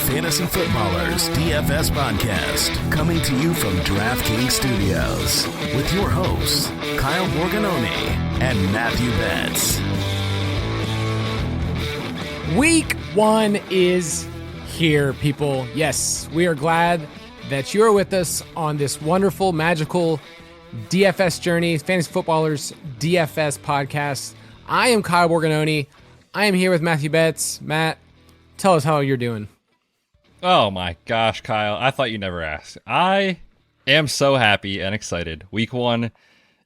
Fantasy Footballers DFS Podcast, coming to you from DraftKings Studios with your hosts, Kyle Borganoni and Matthew Betz. Week 1 is here, people. Yes, we are glad that you're with us on this wonderful, magical DFS journey, Fantasy Footballers DFS Podcast. I am Kyle Borganoni. I am here with Matthew Betz. Matt, tell us how you're doing. Oh my gosh, Kyle. I thought you never asked. I am so happy and excited. Week 1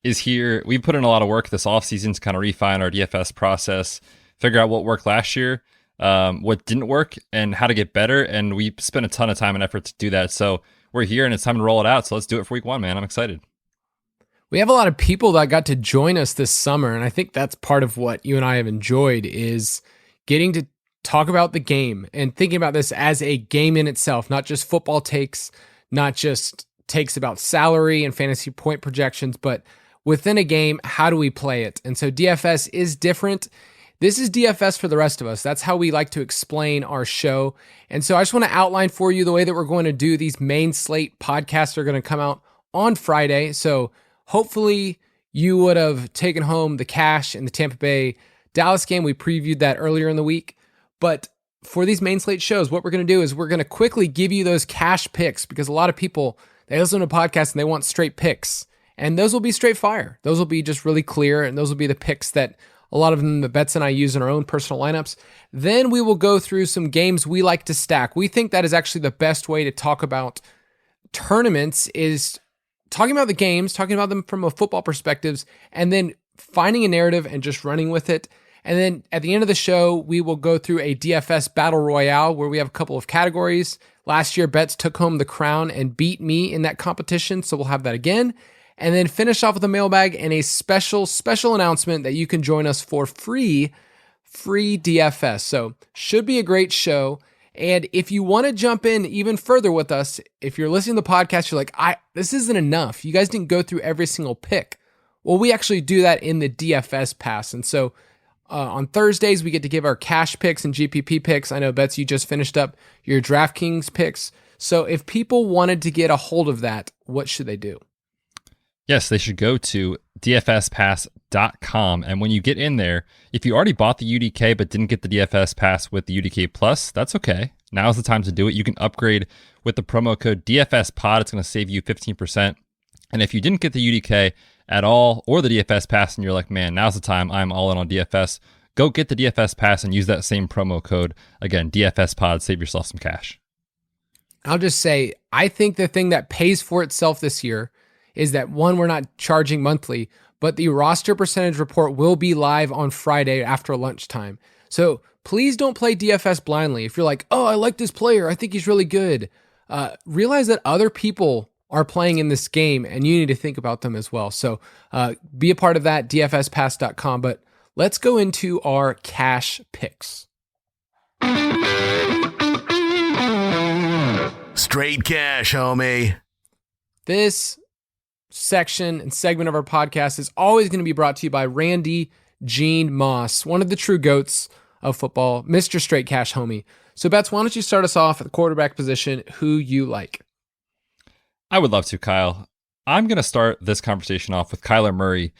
is here. We put in a lot of work this offseason to kind of refine our DFS process, figure out what worked last year, what didn't work, and how to get better. And we spent a ton of time and effort to do that. So we're here and it's time to roll it out. So let's do it for week 1, man. I'm excited. We have a lot of people that got to join us this summer. And I think that's part of what you and I have enjoyed is getting to talk about the game and thinking about this as a game in itself, not just football takes, not just takes about salary and fantasy point projections, but within a game, how do we play it? And so DFS is different. This is DFS for the rest of us. That's how we like to explain our show. And so I just want to outline for you the way that we're going to do these main slate podcasts are going to come out on Friday. So hopefully you would have taken home the cash in the Tampa Bay Dallas game. We previewed that earlier in the week. But for these main slate shows, what we're going to do is we're going to quickly give you those cash picks because a lot of people, they listen to podcasts and they want straight picks. And those will be straight fire. Those will be just really clear. And those will be the picks that a lot of them, the Betz and I use in our own personal lineups. Then we will go through some games we like to stack. We think that is actually the best way to talk about tournaments is talking about the games, talking about them from a football perspective, and then finding a narrative and just running with it. And then at the end of the show, we will go through a DFS Battle Royale where we have a couple of categories. Last year, Betz took home the crown and beat me in that competition, so we'll have that again. And then finish off with a mailbag and a special announcement that you can join us for free DFS. So should be a great show. And if you want to jump in even further with us, if you're listening to the podcast, you're like, this isn't enough. You guys didn't go through every single pick. Well, we actually do that in the DFS Pass. And so on Thursdays, we get to give our cash picks and GPP picks. I know, Betz, you just finished up your DraftKings picks. So if people wanted to get a hold of that, what should they do? Yes, they should go to dfspass.com. And when you get in there, if you already bought the UDK but didn't get the DFS Pass with the UDK Plus, that's okay. Now's the time to do it. You can upgrade with the promo code DFS Pod. It's going to save you 15%. And if you didn't get the UDK at all or the DFS Pass and you're like, man, now's the time, I'm all in on DFS, go get the DFS Pass and use that same promo code. Again, DFS Pod, save yourself some cash. I'll just say, I think the thing that pays for itself this year is that, one, we're not charging monthly, but the roster percentage report will be live on Friday after lunchtime. So please don't play DFS blindly. If you're like, oh, I like this player, I think he's really good, realize that other people are playing in this game and you need to think about them as well. So be a part of that, dfspass.com. But let's go into our cash picks. Straight cash, homie. This section and segment of our podcast is always going to be brought to you by Randy Gene Moss, one of the true GOATs of football, Mr. Straight Cash Homie. So, Betz, why don't you start us off at the quarterback position, who you like? I would love to, Kyle. I'm going to start this conversation off with Kyler Murray.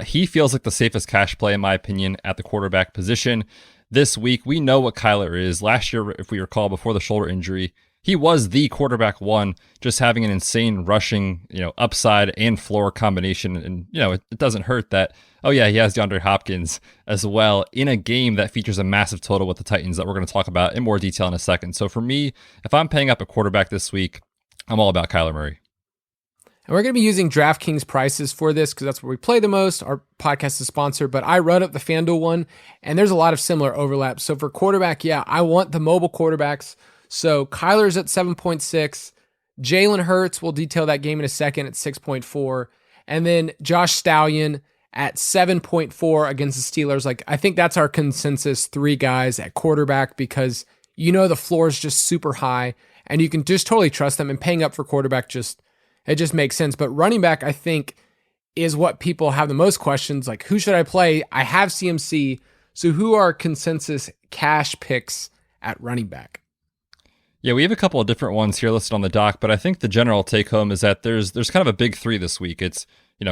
He feels like the safest cash play, in my opinion, at the quarterback position. This week, we know what Kyler is. Last year, if we recall, before the shoulder injury, he was the quarterback one, just having an insane rushing, upside and floor combination. And, it doesn't hurt that, oh yeah, he has DeAndre Hopkins as well in a game that features a massive total with the Titans that we're going to talk about in more detail in a second. So for me, if I'm paying up a quarterback this week, I'm all about Kyler Murray. And we're going to be using DraftKings prices for this because that's where we play the most. Our podcast is sponsored, but I run up the FanDuel one, and there's a lot of similar overlaps. So for quarterback, yeah, I want the mobile quarterbacks. So Kyler's at 7.6. Jalen Hurts, we'll detail that game in a second, at 6.4. And then Josh Stallion at 7.4 against the Steelers. I think that's our consensus, 3 guys at quarterback, because you know the floor is just super high, and you can just totally trust them, and paying up for quarterback it just makes sense. But running back, I think, is what people have the most questions, like who should I play? I have CMC, so who are consensus cash picks at running back? Yeah, we have a couple of different ones here listed on the doc, but I think the general take home is that there's kind of a big three this week. It's,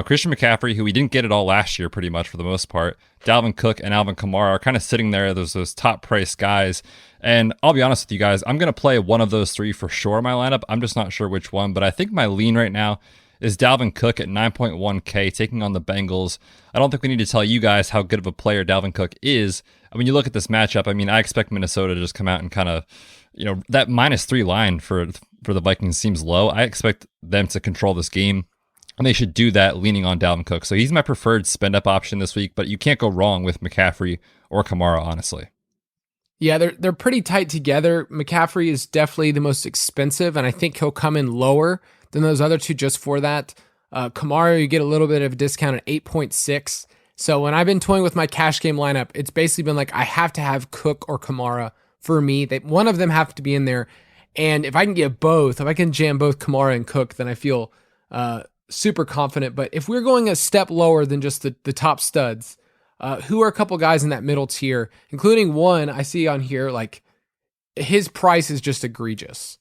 Christian McCaffrey, who we didn't get it all last year pretty much for the most part. Dalvin Cook and Alvin Kamara are kind of sitting there. There's those top price guys. And I'll be honest with you guys, I'm going to play one of those three for sure in my lineup. I'm just not sure which one, but I think my lean right now is Dalvin Cook at 9.1K taking on the Bengals. I don't think we need to tell you guys how good of a player Dalvin Cook is. When you look at this matchup, I expect Minnesota to just come out and kind of, that -3 line for the Vikings seems low. I expect them to control this game, and they should do that leaning on Dalvin Cook. So he's my preferred spend-up option this week, but you can't go wrong with McCaffrey or Kamara, honestly. Yeah, they're pretty tight together. McCaffrey is definitely the most expensive, and I think he'll come in lower than those other two just for that. Kamara, you get a little bit of a discount at 8.6. So when I've been toying with my cash game lineup, it's basically been like I have to have Cook or Kamara for me. One of them have to be in there. And if I can get both, if I can jam both Kamara and Cook, then I feel super confident. But if we're going a step lower than just the top studs, who are a couple guys in that middle tier, including one I see on here, like his price is just egregious.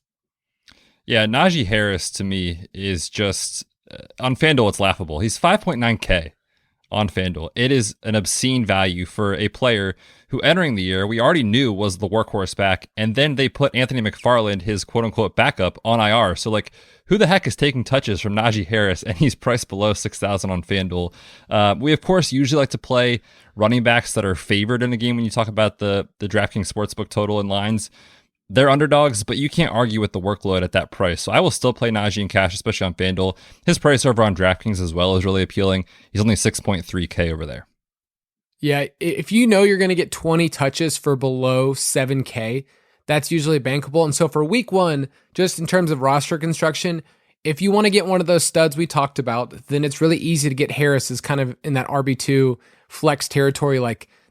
Yeah, Najee Harris to me is just, on FanDuel, it's laughable. He's 5.9K on FanDuel. It is an obscene value for a player who entering the year we already knew was the workhorse back, and then they put Anthony McFarland, his quote-unquote backup, on IR. So who the heck is taking touches from Najee Harris, and he's priced below 6,000 on FanDuel? We, of course, usually like to play running backs that are favored in the game when you talk about the DraftKings Sportsbook total and lines. They're underdogs, but you can't argue with the workload at that price. So I will still play Najee in cash, especially on FanDuel. His price over on DraftKings as well is really appealing. He's only 6.3K over there. Yeah, if you know you're going to get 20 touches for below 7K, that's usually bankable. And so for week one, just in terms of roster construction, if you want to get one of those studs we talked about, then it's really easy to get Harris as kind of in that RB2 flex territory.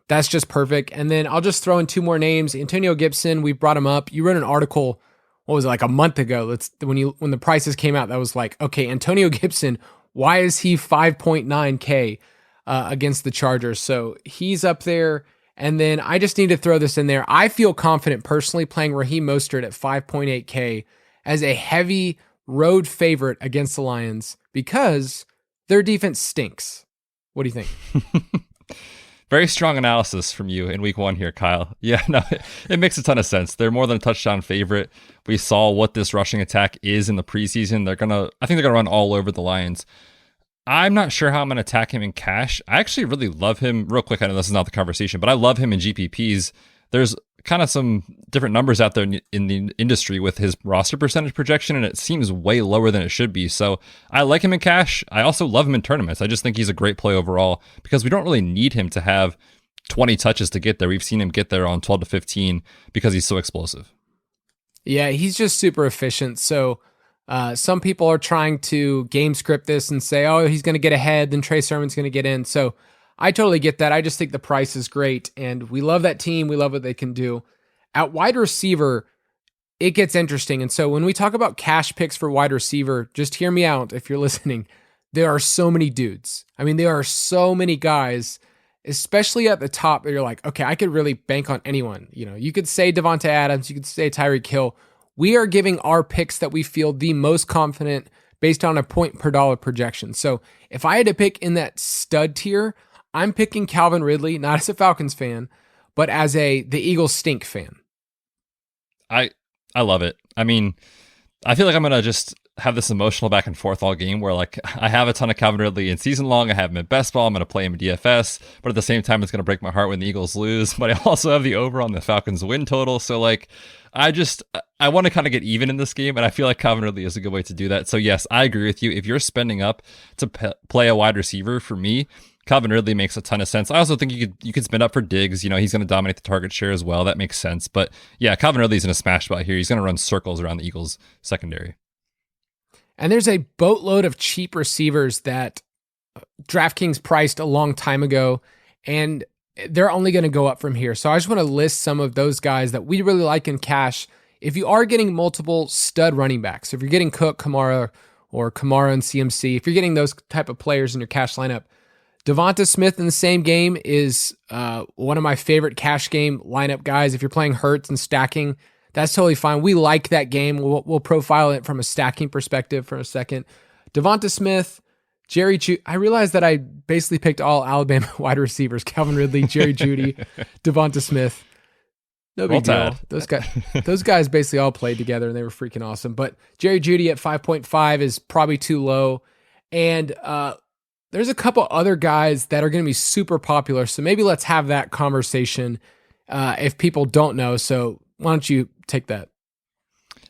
That's just perfect. And then I'll just throw in two more names. Antonio Gibson, we brought him up. You wrote an article, what was it, like a month ago? When the prices came out, that was like, okay, Antonio Gibson, why is he 5.9K against the Chargers? So he's up there. And then I just need to throw this in there. I feel confident personally playing Raheem Mostert at 5.8K as a heavy road favorite against the Lions because their defense stinks. What do you think? Very strong analysis from you in week one here, Kyle. Yeah, no, it makes a ton of sense. They're more than a touchdown favorite. We saw what this rushing attack is in the preseason. I think they're gonna run all over the Lions. I'm not sure how I'm gonna attack him in cash. I actually really love him. Real quick, I know this is not the conversation, but I love him in GPPs. There's kind of some different numbers out there in the industry with his roster percentage projection, and it seems way lower than it should be. So I like him in cash. I also love him in tournaments. I just think he's a great play overall because we don't really need him to have 20 touches to get there. We've seen him get there on 12 to 15 because he's so explosive. Yeah, he's just super efficient. So some people are trying to game script this and say, oh, he's going to get ahead, then Trey Sermon's going to get in. So I totally get that. I just think the price is great, and we love that team. We love what they can do. At wide receiver, it gets interesting. And so when we talk about cash picks for wide receiver, just hear me out if you're listening. There are so many dudes. There are so many guys, especially at the top, that you're like, okay, I could really bank on anyone. You could say Devonta Adams, you could say Tyreek Hill. We are giving our picks that we feel the most confident based on a point per dollar projection. So if I had to pick in that stud tier, I'm picking Calvin Ridley, not as a Falcons fan, but as the Eagles stink fan. I love it. I feel like I'm going to just have this emotional back and forth all game where I have a ton of Calvin Ridley in season long. I have him in best ball. I'm going to play him in DFS, but at the same time, it's going to break my heart when the Eagles lose. But I also have the over on the Falcons win total. So I want to kind of get even in this game, and I feel like Calvin Ridley is a good way to do that. So yes, I agree with you. If you're spending up to play a wide receiver, for me, Calvin Ridley makes a ton of sense. I also think you could spend up for Diggs. He's going to dominate the target share as well. That makes sense. But yeah, Calvin Ridley's in a smash spot here. He's going to run circles around the Eagles secondary. And there's a boatload of cheap receivers that DraftKings priced a long time ago. And they're only going to go up from here. So I just want to list some of those guys that we really like in cash. If you are getting multiple stud running backs, if you're getting Cook, Kamara, or Kamara and CMC, if you're getting those type of players in your cash lineup, Devonta Smith in the same game is one of my favorite cash game lineup guys. If you're playing Hurts and stacking, that's totally fine. We like that game. We'll profile it from a stacking perspective for a second. Devonta Smith, Jerry Jeudy. I realized that I basically picked all Alabama wide receivers: Calvin Ridley, Jerry Jeudy, Devonta Smith. No big deal. Those guys basically all played together and they were freaking awesome. But Jerry Jeudy at 5.5 is probably too low. And there's a couple other guys that are going to be super popular. So maybe let's have that conversation if people don't know. So why don't you take that?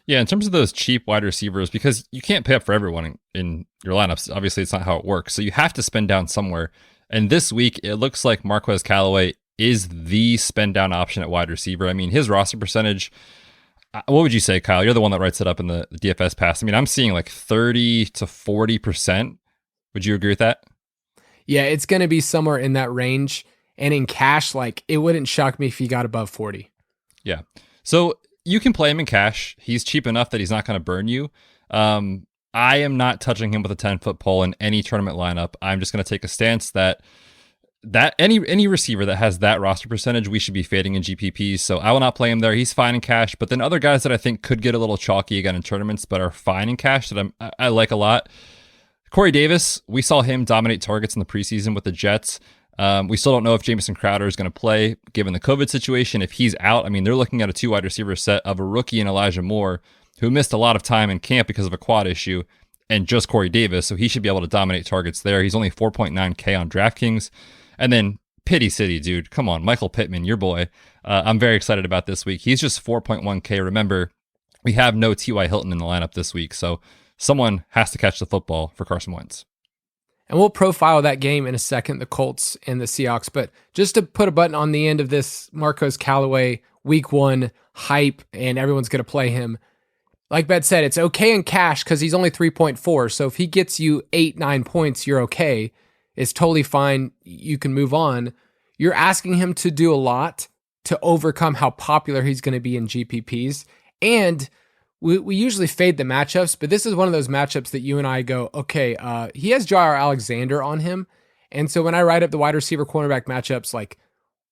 Yeah, in terms of those cheap wide receivers, because you can't pay up for everyone in your lineups. Obviously, it's not how it works. So you have to spend down somewhere. And this week, it looks like Marquez Callaway is the spend down option at wide receiver. I mean, his roster percentage, what would you say, Kyle? You're the one that writes it up in the DFS Pass. I mean, I'm seeing like 30 to 40%. Would you agree with that? Yeah, it's going to be somewhere in that range. And in cash, like, it wouldn't shock me if he got above 40. Yeah. So you can play him in cash. He's cheap enough that he's not going to burn you. I am not touching him with a 10-foot pole in any tournament lineup. I'm just going to take a stance that any receiver that has that roster percentage, we should be fading in GPPs. So I will not play him there. He's fine in cash. But then other guys that I think could get a little chalky again in tournaments, but are fine in cash that I like a lot. Corey Davis, we saw him dominate targets in the preseason with the Jets. We still don't know if Jamison Crowder is going to play given the COVID situation. If he's out, I mean, they're looking at a 2 wide receiver set of a rookie and Elijah Moore, who missed a lot of time in camp because of a quad issue, and just Corey Davis. So he should be able to dominate targets there. He's only 4.9K on DraftKings. And then Pity City, dude. Come on, Michael Pittman, your boy. I'm very excited about this week. He's just 4.1K. Remember, we have no T.Y. Hilton in the lineup this week, so someone has to catch the football for Carson Wentz. And we'll profile that game in a second, the Colts and the Seahawks. But just to put a button on the end of this Marquez Callaway week 1 hype, and everyone's going to play him. Like Bet said, it's okay in cash because he's only 3.4. So if he gets you 8-9 points, you're okay. It's totally fine. You can move on. You're asking him to do a lot to overcome how popular he's going to be in GPPs. And we usually fade the matchups, but this is one of those matchups that you and I go, okay, he has Jair Alexander on him. And so when I write up the wide receiver cornerback matchups, like,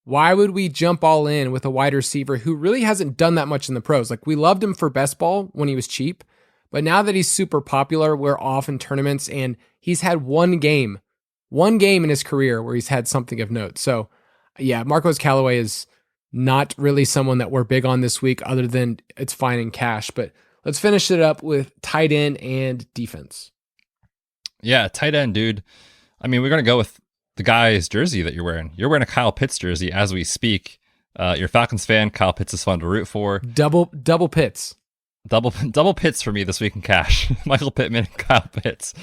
why would we jump all in with a wide receiver who really hasn't done that much in the pros? Like, we loved him for best ball when he was cheap, but now that he's super popular, we're off in tournaments, and he's had one game in his career where he's had something of note. So yeah, Marquez Callaway is not really someone that we're big on this week, other than it's fine in cash. But let's finish it up with tight end and defense. Yeah, tight end, dude. I mean, we're going to go with the guy's jersey that you're wearing. You're wearing a Kyle Pitts jersey as we speak. You're a Falcons fan. Kyle Pitts is fun to root for. Double Pitts. Double Pitts for me this week in cash. Michael Pittman and Kyle Pitts.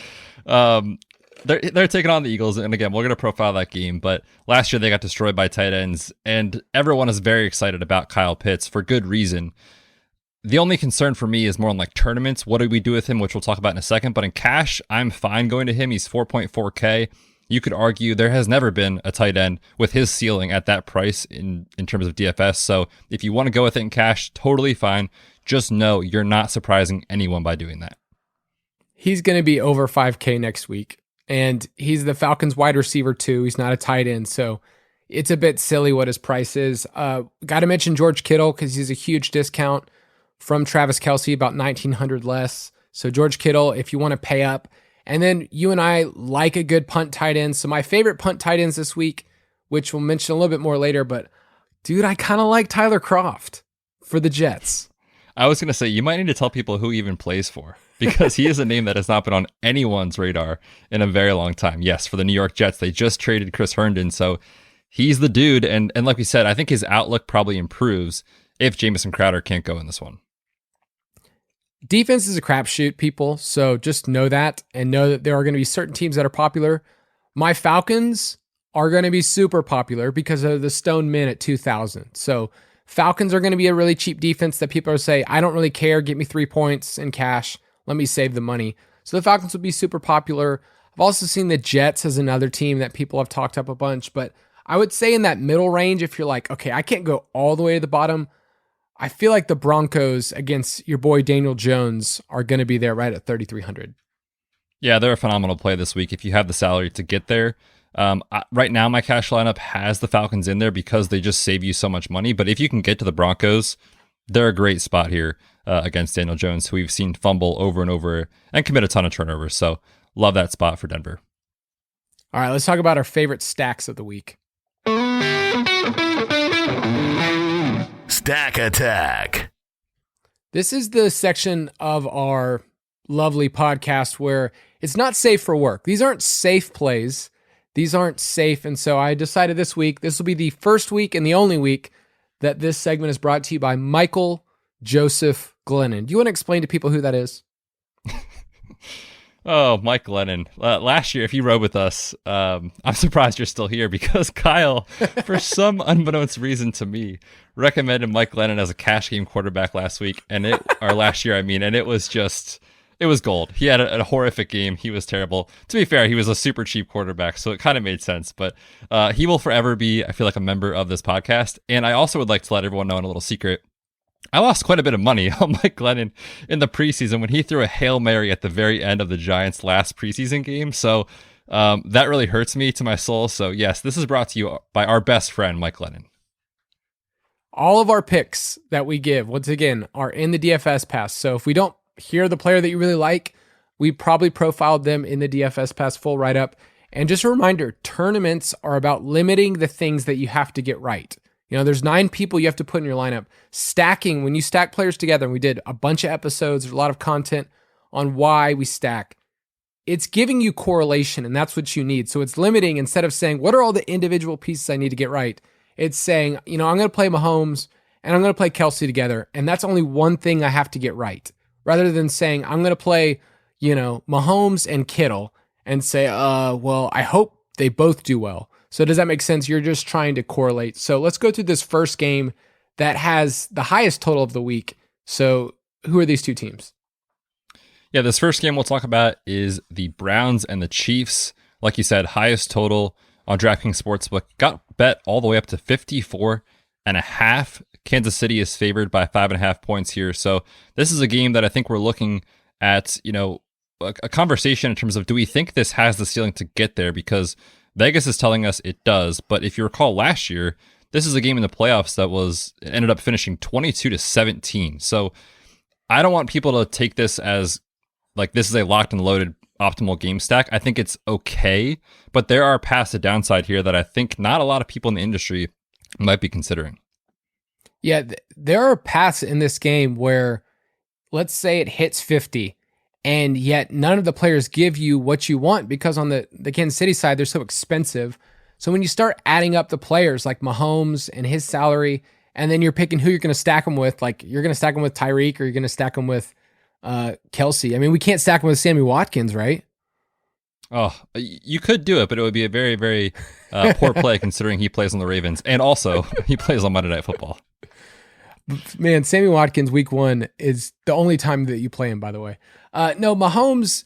They're taking on the Eagles, and again, we're going to profile that game, but last year they got destroyed by tight ends, and everyone is very excited about Kyle Pitts for good reason. The only concern for me is more on like tournaments. What do we do with him, which we'll talk about in a second, but in cash, I'm fine going to him. He's 4.4K. You could argue there has never been a tight end with his ceiling at that price in terms of DFS, so if you want to go with it in cash, totally fine. Just know you're not surprising anyone by doing that. He's going to be over 5K next week. And he's the Falcons wide receiver too. He's not a tight end, so it's a bit silly what his price is. Got to mention George Kittle because he's a huge discount from Travis Kelce, about $1,900 less. So George Kittle, if you want to pay up. And then you and I like a good punt tight end. So my favorite punt tight ends this week, which we'll mention a little bit more later, but dude, I kind of like Tyler Kroft for the Jets. I was going to say, you might need to tell people who he even plays for, because he is a name that has not been on anyone's radar in a very long time. Yes, for the New York Jets, they just traded Chris Herndon, so he's the dude. And like we said, I think his outlook probably improves if Jamison Crowder can't go in this one. Defense is a crapshoot, people, so just know that, and know that there are going to be certain teams that are popular. My Falcons are going to be super popular because of the Stone Min at 2,000. So Falcons are going to be a really cheap defense that people are say, I don't really care, get me 3 points in cash, let me save the money. So the Falcons will be super popular. I've also seen the Jets as another team that people have talked up a bunch, but I would say in that middle range, if you're like, okay, I can't go all the way to the bottom, I feel like the Broncos against your boy Daniel Jones are going to be there right at 3,300. Yeah, they're a phenomenal play this week if you have the salary to get there. Right now, my cash lineup has the Falcons in there because they just save you so much money. But if you can get to the Broncos, they're a great spot here against Daniel Jones, who we've seen fumble over and over and commit a ton of turnovers. So love that spot for Denver. All right, let's talk about our favorite stacks of the week. Stack Attack. This is the section of our lovely podcast where it's not safe for work. These aren't safe plays. These aren't safe. And so I decided this week, this will be the first week and the only week that this segment is brought to you by Michael Joseph Glennon. Do you want to explain to people who that is? Oh, Mike Glennon. Last year, if you rode with us, I'm surprised you're still here because Kyle, for some unbeknownst reason to me, recommended Mike Glennon as a cash game quarterback last week, or last year, and it was gold. He had a horrific game. He was terrible. To be fair, he was a super cheap quarterback, so it kind of made sense. But he will forever be, I feel like, a member of this podcast. And I also would like to let everyone know in a little secret, I lost quite a bit of money on Mike Glennon in the preseason when he threw a Hail Mary at the very end of the Giants' last preseason game. So that really hurts me to my soul. So yes, this is brought to you by our best friend, Mike Glennon. All of our picks that we give, once again, are in the DFS Pass. So if we don't hear the player that you really like, we probably profiled them in the DFS Pass full write-up. And just a reminder, tournaments are about limiting the things that you have to get right. You know, there's 9 people you have to put in your lineup. Stacking, when you stack players together, and we did a bunch of episodes, there's a lot of content on why we stack. It's giving you correlation, and that's what you need. So it's limiting, instead of saying, what are all the individual pieces I need to get right? It's saying, you know, I'm going to play Mahomes and I'm going to play Kelsey together, and that's only one thing I have to get right. Rather than saying, I'm going to play, you know, Mahomes and Kittle and say, well, I hope they both do well. So does that make sense? You're just trying to correlate. So let's go through this first game that has the highest total of the week. So who are these two teams? Yeah, this first game we'll talk about is the Browns and the Chiefs. Like you said, highest total on DraftKings Sportsbook. Got bet all the way up to 54.5. Kansas City is favored by 5.5 points here. So this is a game that I think we're looking at, you know, a conversation in terms of, do we think this has the ceiling to get there? Because Vegas is telling us it does, but if you recall last year, this is a game in the playoffs that ended up finishing 22-17. So I don't want people to take this as like this is a locked and loaded optimal game stack. I think it's okay, but there are paths to downside here that I think not a lot of people in the industry might be considering. Yeah, there are paths in this game where, let's say it hits 50, and yet none of the players give you what you want because on the Kansas City side, they're so expensive. So when you start adding up the players like Mahomes and his salary, and then you're picking who you're going to stack them with, like you're going to stack them with Tyreek or you're going to stack them with Kelsey. I mean, we can't stack them with Sammy Watkins, right? Oh, you could do it, but it would be a very, very poor play considering he plays on the Ravens and also he plays on Monday Night Football. Man, Sammy Watkins week 1 is the only time that you play him, by the way. No, Mahomes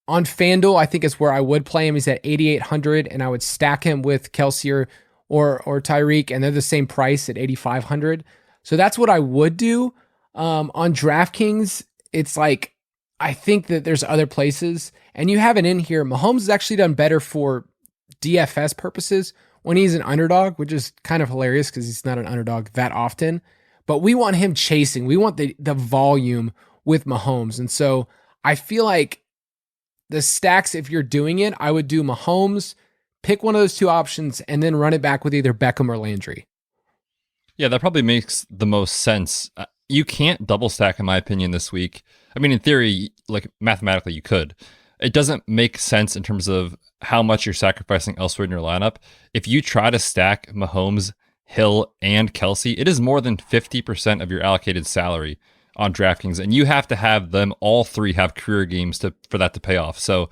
on FanDuel, I think is where I would play him. He's at 8,800, and I would stack him with Kelsey or Tyreek, and they're the same price at 8,500. So that's what I would do. On DraftKings, it's like, I think that there's other places, and you have it in here. Mahomes has actually done better for DFS purposes when he's an underdog, which is kind of hilarious because he's not an underdog that often. But we want him chasing. We want the volume with Mahomes. And so I feel like the stacks, if you're doing it, I would do Mahomes, pick one of those two options, and then run it back with either Beckham or Landry. Yeah, that probably makes the most sense. You can't double stack, in my opinion, this week. I mean, in theory, like mathematically, you could. It doesn't make sense in terms of how much you're sacrificing elsewhere in your lineup. If you try to stack Mahomes, Hill, and Kelsey, it is more than 50% of your allocated salary on DraftKings, and you have to have them all three have career games for that to pay off. So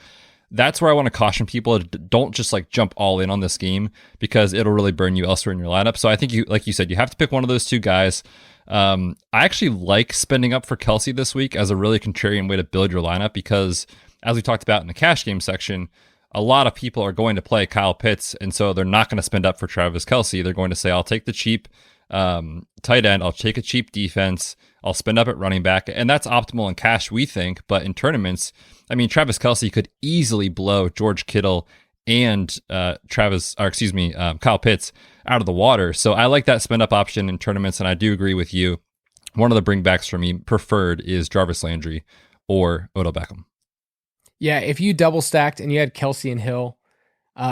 that's where I want to caution people. Don't just like jump all in on this game because it'll really burn you elsewhere in your lineup. So I think you, like you said, you have to pick one of those two guys. I actually like spending up for Kelsey this week as a really contrarian way to build your lineup because, as we talked about in the cash game section, a lot of people are going to play Kyle Pitts, and so they're not going to spend up for Travis Kelce. They're going to say, I'll take the cheap tight end, I'll take a cheap defense, I'll spend up at running back, and that's optimal in cash, we think. But in tournaments, I mean, Travis Kelce could easily blow George Kittle and Kyle Pitts out of the water. So I like that spend up option in tournaments, and I do agree with you. One of the bringbacks for me preferred is Jarvis Landry or Odell Beckham. Yeah, if you double stacked and you had Kelce and Hill,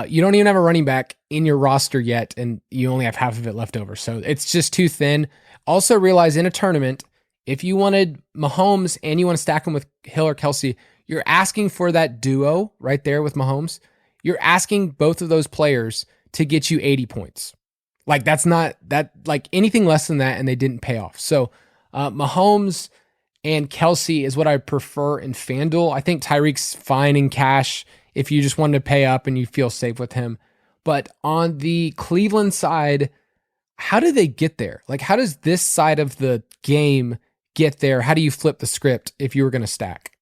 you don't even have a running back in your roster yet, and you only have half of it left over. So it's just too thin. Also realize in a tournament, if you wanted Mahomes and you want to stack him with Hill or Kelce, you're asking for that duo right there with Mahomes. You're asking both of those players to get you 80 points. Like that's not that like anything less than that, and they didn't pay off. So Mahomes and Kelce is what I prefer in FanDuel. I think Tyreek's fine in cash if you just wanted to pay up and you feel safe with him. But on the Cleveland side, how do they get there? Like, how does this side of the game get there? How do you flip the script if you were going to stack?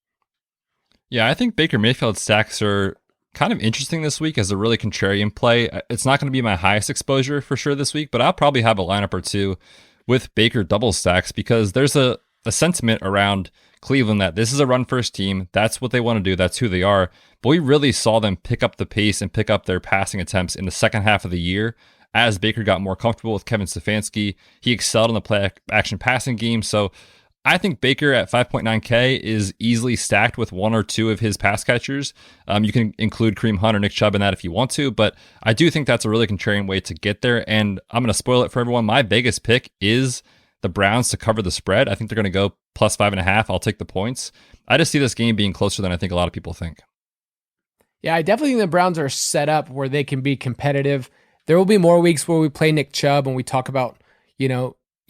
Yeah, I think Baker Mayfield stacks are kind of interesting this week as a really contrarian play. It's not going to be my highest exposure for sure this week, but I'll probably have a lineup or two with Baker double stacks because there's a sentiment around Cleveland that this is a run first team. That's what they want to do. That's who they are. But we really saw them pick up the pace and pick up their passing attempts in the second half of the year as Baker got more comfortable with Kevin Stefanski. He excelled in the play action passing game. So I think Baker at 5.9K is easily stacked with one or two of his pass catchers. You can include Kareem Hunt or Nick Chubb in that if you want to, but I do think that's a really contrarian way to get there. And I'm going to spoil it for everyone. My biggest pick is the Browns to cover the spread. I think they're going to go plus 5.5. I'll take the points. I just see this game being closer than I think a lot of people think. Yeah, I definitely think the Browns are set up where they can be competitive. There will be more weeks where we play Nick Chubb and we talk about,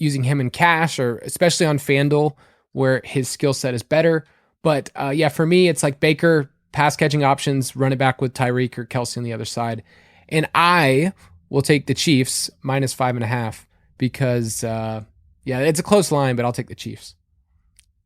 using him in cash or especially on FanDuel where his skill set is better. But for me, it's like Baker, pass catching options, run it back with Tyreek or Kelce on the other side. And I will take the Chiefs minus 5.5 because, it's a close line, but I'll take the Chiefs.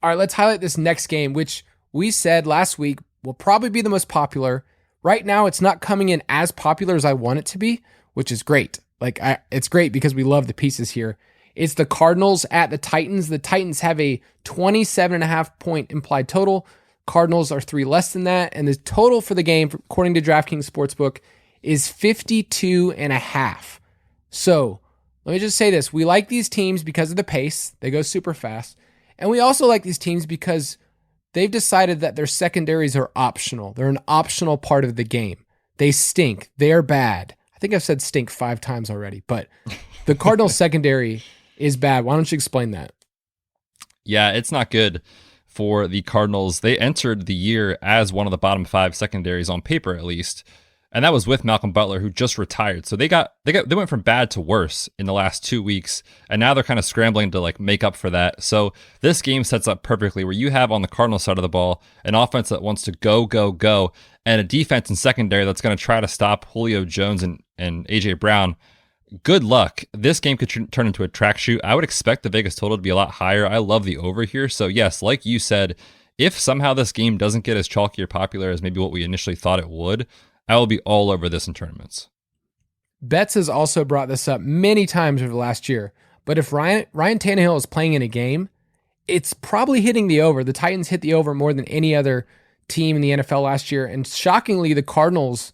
All right, let's highlight this next game, which we said last week will probably be the most popular. Right now, it's not coming in as popular as I want it to be, which is great. It's great because we love the pieces here. It's the Cardinals at the Titans. The Titans have a 27.5 point implied total. Cardinals are 3 less than that. And the total for the game, according to DraftKings Sportsbook, is 52.5. So let me just say this. We like these teams because of the pace. They go super fast. And we also like these teams because they've decided that their secondaries are optional. They're an optional part of the game. They stink. They are bad. I think I've said stink 5 times already, but the Cardinals secondary is bad. Why don't you explain that? Yeah, it's not good for the Cardinals. They entered the year as one of the bottom 5 secondaries on paper, at least. And that was with Malcolm Butler, who just retired. So they went from bad to worse in the last 2 weeks, and now they're kind of scrambling to make up for that. So this game sets up perfectly where you have on the Cardinals side of the ball an offense that wants to go, and a defense and secondary that's going to try to stop Julio Jones and AJ Brown. Good luck. This game could turn into a track shoot. I would expect the Vegas total to be a lot higher. I love the over here. So yes, like you said, if somehow this game doesn't get as chalky or popular as maybe what we initially thought it would, I will be all over this in tournaments. Betz has also brought this up many times over the last year, but if Ryan Tannehill is playing in a game, it's probably hitting the over. The Titans hit the over more than any other team in the NFL last year, and shockingly, the Cardinals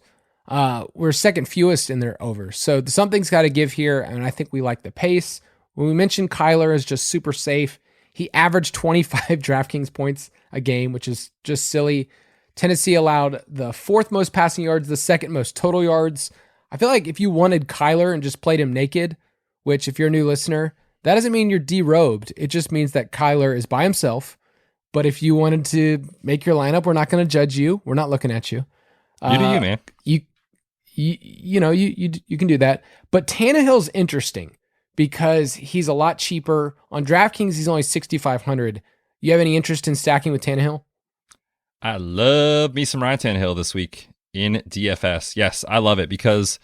were second fewest in their overs. So something's got to give here, and I think we like the pace. When we mentioned Kyler is just super safe, he averaged 25 DraftKings points a game, which is just silly. Tennessee allowed the 4th most passing yards, the 2nd most total yards. I feel like if you wanted Kyler and just played him naked, which if you're a new listener, that doesn't mean you're derobed. It just means that Kyler is by himself. But if you wanted to make your lineup, we're not going to judge you. We're not looking at you. You do you, man. You can do that. But Tannehill's interesting because he's a lot cheaper. On DraftKings, he's only 6,500. You have any interest in stacking with Tannehill? I love me some Ryan Tannehill this week in DFS. Yes, I love it because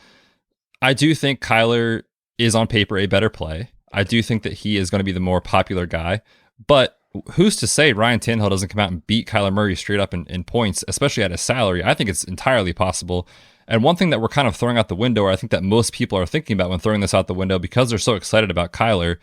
I do think Kyler is on paper a better play. I do think that he is going to be the more popular guy. But who's to say Ryan Tannehill doesn't come out and beat Kyler Murray straight up in points, especially at his salary? I think it's entirely possible. And one thing that we're kind of throwing out the window, or I think that most people are thinking about when throwing this out the window because they're so excited about Kyler,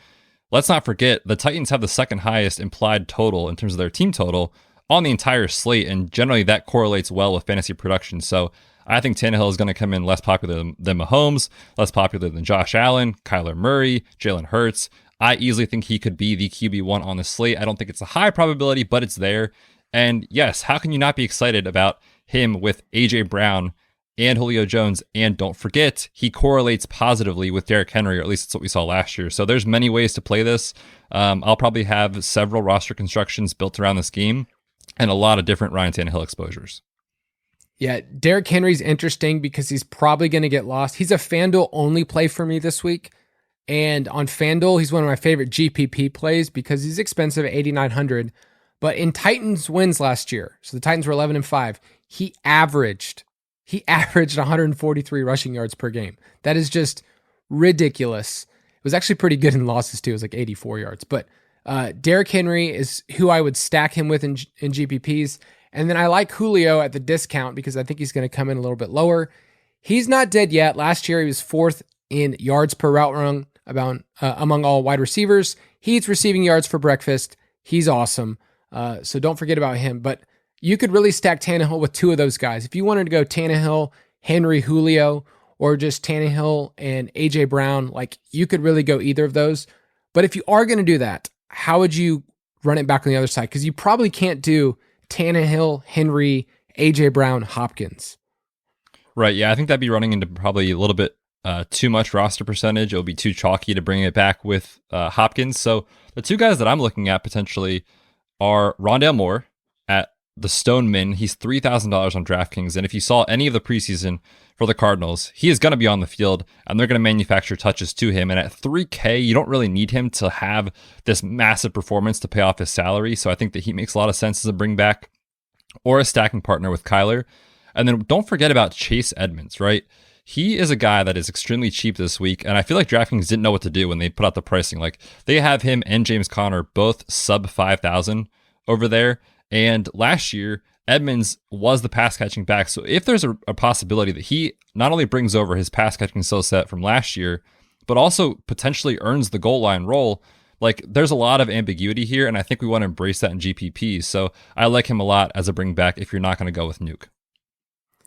let's not forget the Titans have the second highest implied total in terms of their team total on the entire slate, and generally that correlates well with fantasy production. So I think Tannehill is going to come in less popular than Mahomes, less popular than Josh Allen, Kyler Murray, Jalen Hurts. I easily think he could be the QB1 on the slate. I don't think it's a high probability, but it's there. And yes, how can you not be excited about him with A.J. Brown and Julio Jones? And don't forget, he correlates positively with Derrick Henry, or at least it's what we saw last year. So there's many ways to play this. I'll probably have several roster constructions built around this game and a lot of different Ryan Tannehill exposures. Yeah, Derrick Henry's interesting because he's probably going to get lost. He's a FanDuel only play for me this week. And on FanDuel, he's one of my favorite GPP plays because he's expensive at $8,900. But in Titans wins last year, so the Titans were 11-5, he averaged 143 rushing yards per game. That is just ridiculous. It was actually pretty good in losses too. It was like 84 yards. But Derrick Henry is who I would stack him with in GPPs. And then I like Julio at the discount because I think he's going to come in a little bit lower. He's not dead yet. Last year, he was fourth in yards per route run among all wide receivers. He eats receiving yards for breakfast. He's awesome. So don't forget about him. But you could really stack Tannehill with two of those guys. If you wanted to go Tannehill, Henry, Julio, or just Tannehill and A.J. Brown, like you could really go either of those. But if you are going to do that, how would you run it back on the other side? Because you probably can't do Tannehill, Henry, A.J. Brown, Hopkins. Right, yeah, I think that'd be running into probably a little bit too much roster percentage. It would be too chalky to bring it back with Hopkins. So the two guys that I'm looking at potentially are Rondale Moore at the Stone Min. He's $3,000 on DraftKings. And if you saw any of the preseason for the Cardinals, he is going to be on the field and they're going to manufacture touches to him. And at $3K, you don't really need him to have this massive performance to pay off his salary. So I think that he makes a lot of sense as a bring back or a stacking partner with Kyler. And then don't forget about Chase Edmonds, right? He is a guy that is extremely cheap this week, and I feel like DraftKings didn't know what to do when they put out the pricing. Like, they have him and James Conner both sub 5,000 over there, and last year, Edmonds was the pass-catching back, so if there's a possibility that he not only brings over his pass-catching skill set from last year, but also potentially earns the goal line role, like, there's a lot of ambiguity here, and I think we want to embrace that in GPPs, so I like him a lot as a bring back if you're not going to go with Nuke.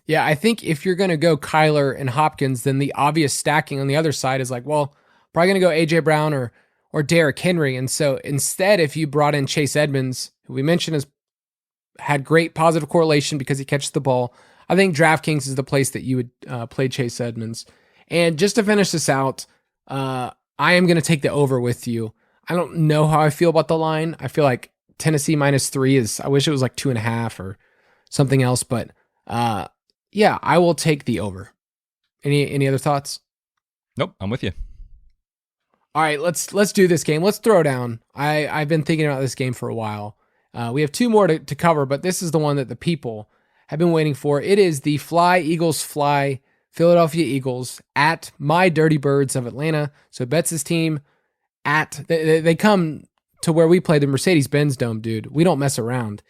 Yeah, I think if you're going to go Kyler and Hopkins, then the obvious stacking on the other side is like, well, probably going to go A.J. Brown or Derrick Henry. And so instead, if you brought in Chase Edmonds, who we mentioned has had great positive correlation because he catches the ball, I think DraftKings is the place that you would play Chase Edmonds. And just to finish this out, I am going to take the over with you. I don't know how I feel about the line. I feel like Tennessee -3 is, I wish it was like 2.5 or something else, but yeah, I will take the over. Any other thoughts? Nope, I'm with you. All right, let's do this game. Let's throw down. I've been thinking about this game for a while. We have two more to cover, but this is the one that the people have been waiting for. It is the Fly Eagles Fly Philadelphia Eagles at my Dirty Birds of Atlanta. So Betts' team they come to where we play, the Mercedes-Benz Dome, dude. We don't mess around.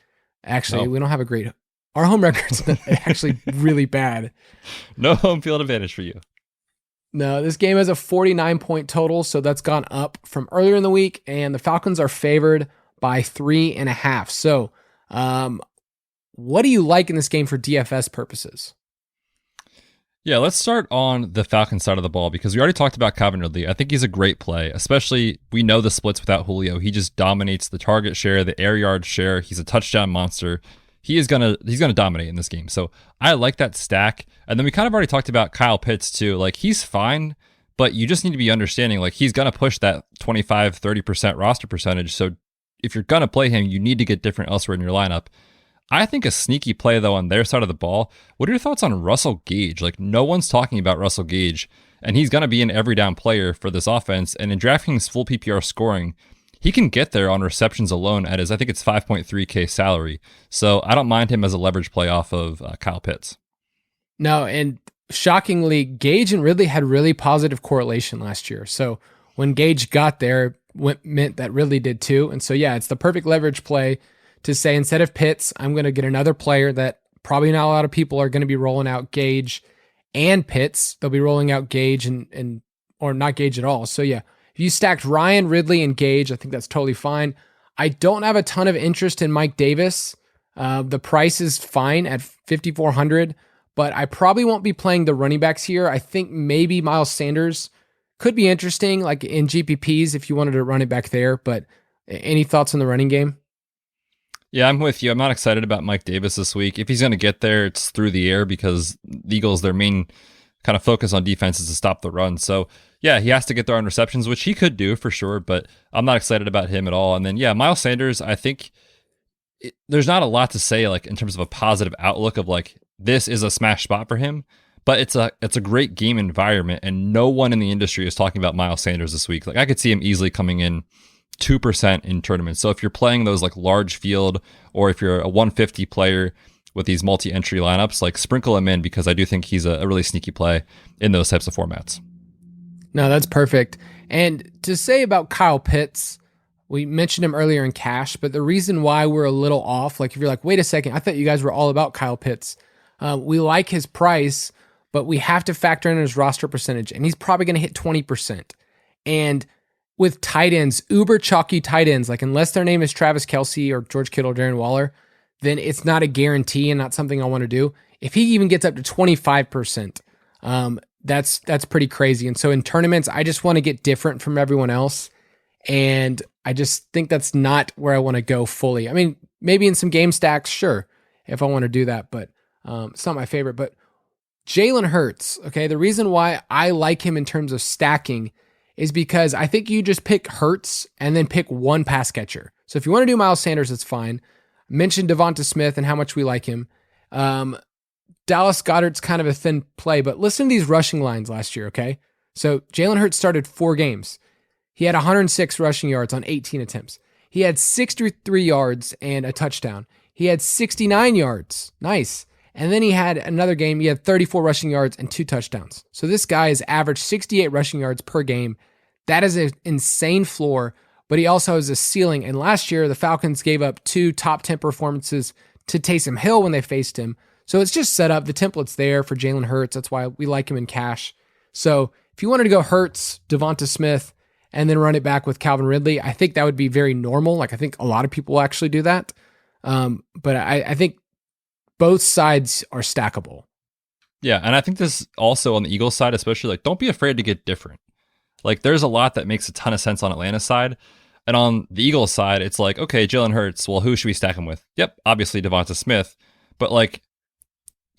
Actually, We don't have a great... Our home record's actually really bad. No home field advantage for you. No, this game has a 49-point total, so that's gone up from earlier in the week, and the Falcons are favored by 3.5. So, what do you like in this game for DFS purposes? Yeah, let's start on the Falcons side of the ball because we already talked about Calvin Ridley. I think he's a great play, especially we know the splits without Julio. He just dominates the target share, the air yard share. He's a touchdown monster. He's gonna dominate in this game. So I like that stack. And then we kind of already talked about Kyle Pitts too. Like, he's fine, but you just need to be understanding, like, he's gonna push that 25-30% roster percentage. So if you're gonna play him, you need to get different elsewhere in your lineup. I think a sneaky play though on their side of the ball. What are your thoughts on Russell Gage? Like, no one's talking about Russell Gage, and he's gonna be an every down player for this offense. And in DraftKings full PPR scoring, he can get there on receptions alone at his, I think it's 5.3K salary. So I don't mind him as a leverage play off of Kyle Pitts. No, and shockingly, Gage and Ridley had really positive correlation last year. So when Gage got there, meant that Ridley did too. And so, yeah, it's the perfect leverage play to say, instead of Pitts, I'm going to get another player that probably not a lot of people are going to be rolling out Gage and Pitts. They'll be rolling out Gage and or not Gage at all. So yeah, if you stacked Ryan, Ridley, and Gage, I think that's totally fine. I don't have a ton of interest in Mike Davis. The price is fine at 5,400, but I probably won't be playing the running backs here. I think maybe Miles Sanders could be interesting, like in GPPs if you wanted to run it back there. But any thoughts on the running game? Yeah, I'm with you. I'm not excited about Mike Davis this week. If he's going to get there, it's through the air because the Eagles, their main kind of focus on defense is to stop the run. So yeah, he has to get there on receptions, which he could do for sure, but I'm not excited about him at all. And then yeah, Miles Sanders, I think there's not a lot to say like in terms of a positive outlook of like, this is a smash spot for him. But it's a great game environment, and no one in the industry is talking about Miles Sanders this week. Like I could see him easily coming in 2% in tournaments. So if you're playing those like large field, or if you're a 150 player with these multi-entry lineups, like sprinkle him in because I do think he's a really sneaky play in those types of formats. No, that's perfect. And to say about Kyle Pitts, we mentioned him earlier in cash, but the reason why we're a little off, like if you're like, wait a second, I thought you guys were all about Kyle Pitts. We like his price, but we have to factor in his roster percentage, and he's probably going to hit 20%. And with tight ends, uber chalky tight ends, like unless their name is Travis Kelce or George Kittle or Darren Waller, then it's not a guarantee and not something I want to do. If he even gets up to 25%, that's pretty crazy. And so in tournaments, I just want to get different from everyone else. And I just think that's not where I want to go fully. I mean, maybe in some game stacks, sure, if I want to do that, but it's not my favorite. But Jalen Hurts, okay, the reason why I like him in terms of stacking is because I think you just pick Hurts and then pick one pass catcher. So if you want to do Miles Sanders, it's fine. I mentioned Devonta Smith and how much we like him. Dallas Goedert's kind of a thin play, but listen to these rushing lines last year, okay? So Jalen Hurts started 4 games. He had 106 rushing yards on 18 attempts. He had 63 yards and a touchdown. He had 69 yards. Nice. And then he had another game, he had 34 rushing yards and 2 touchdowns. So this guy has averaged 68 rushing yards per game. That is an insane floor, but he also has a ceiling. And last year, the Falcons gave up 2 top 10 performances to Taysom Hill when they faced him. So it's just set up. The template's there for Jalen Hurts. That's why we like him in cash. So if you wanted to go Hurts, Devonta Smith, and then run it back with Calvin Ridley, I think that would be very normal. Like I think a lot of people will actually do that. But I think both sides are stackable. Yeah, and I think this also on the Eagles side, especially, like don't be afraid to get different. Like there's a lot that makes a ton of sense on Atlanta's side. And on the Eagles side, it's like, okay, Jalen Hurts, well, who should we stack him with? Yep, obviously Devonta Smith. But like,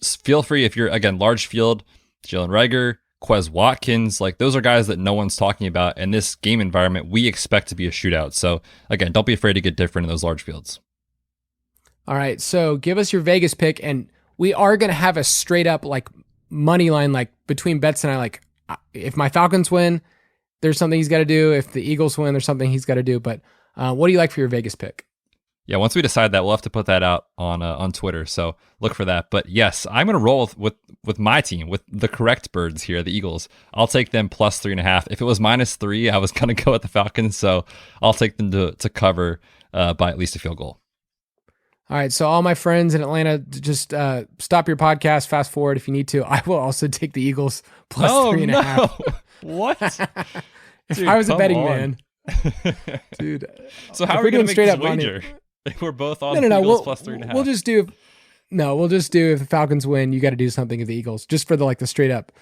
feel free if you're, again, large field, Jalen Reagor, Quez Watkins, like those are guys that no one's talking about. In this game environment, we expect to be a shootout. So again, don't be afraid to get different in those large fields. All right, so give us your Vegas pick, and we are going to have a straight up like money line, like between Betz and I, like if my Falcons win, there's something he's got to do. If the Eagles win, there's something he's got to do. But what do you like for your Vegas pick? Yeah, once we decide that, we'll have to put that out on Twitter. So look for that. But yes, I'm going to roll with my team, with the correct birds here, the Eagles. I'll take them plus 3.5. If it was -3, I was going to go with the Falcons. So I'll take them to cover by at least a field goal. All right, so all my friends in Atlanta, just stop your podcast, fast forward if you need to. I will also take the Eagles plus 3.5. No. What? If Dude, I was a betting on. man. Dude. So how are we going to make this wager? If we're both on the Eagles plus 3.5. We'll just do if the Falcons win, you got to do something with the Eagles, just for the straight up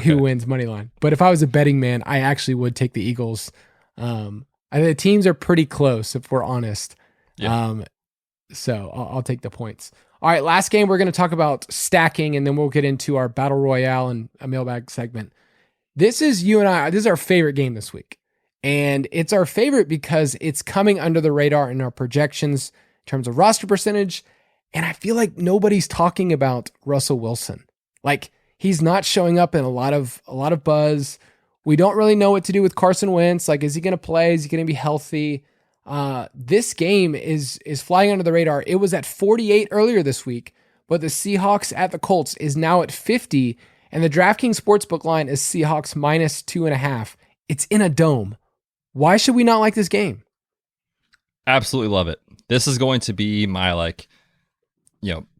who wins money line. But if I was a betting man, I actually would take the Eagles. I think the teams are pretty close, if we're honest. Yeah. So I'll take the points. All right, last game, we're going to talk about stacking, and then we'll get into our Battle Royale and a mailbag segment. This is you and I. This is our favorite game this week. And it's our favorite because it's coming under the radar in our projections in terms of roster percentage. And I feel like nobody's talking about Russell Wilson. Like he's not showing up in a lot of buzz. We don't really know what to do with Carson Wentz. Like, is he going to play? Is he going to be healthy? This game is flying under the radar. It was at 48 earlier this week, but the Seahawks at the Colts is now at 50, and the DraftKings Sportsbook line is Seahawks -2.5. It's in a dome. Why should we not like this game? Absolutely love it. This is going to be my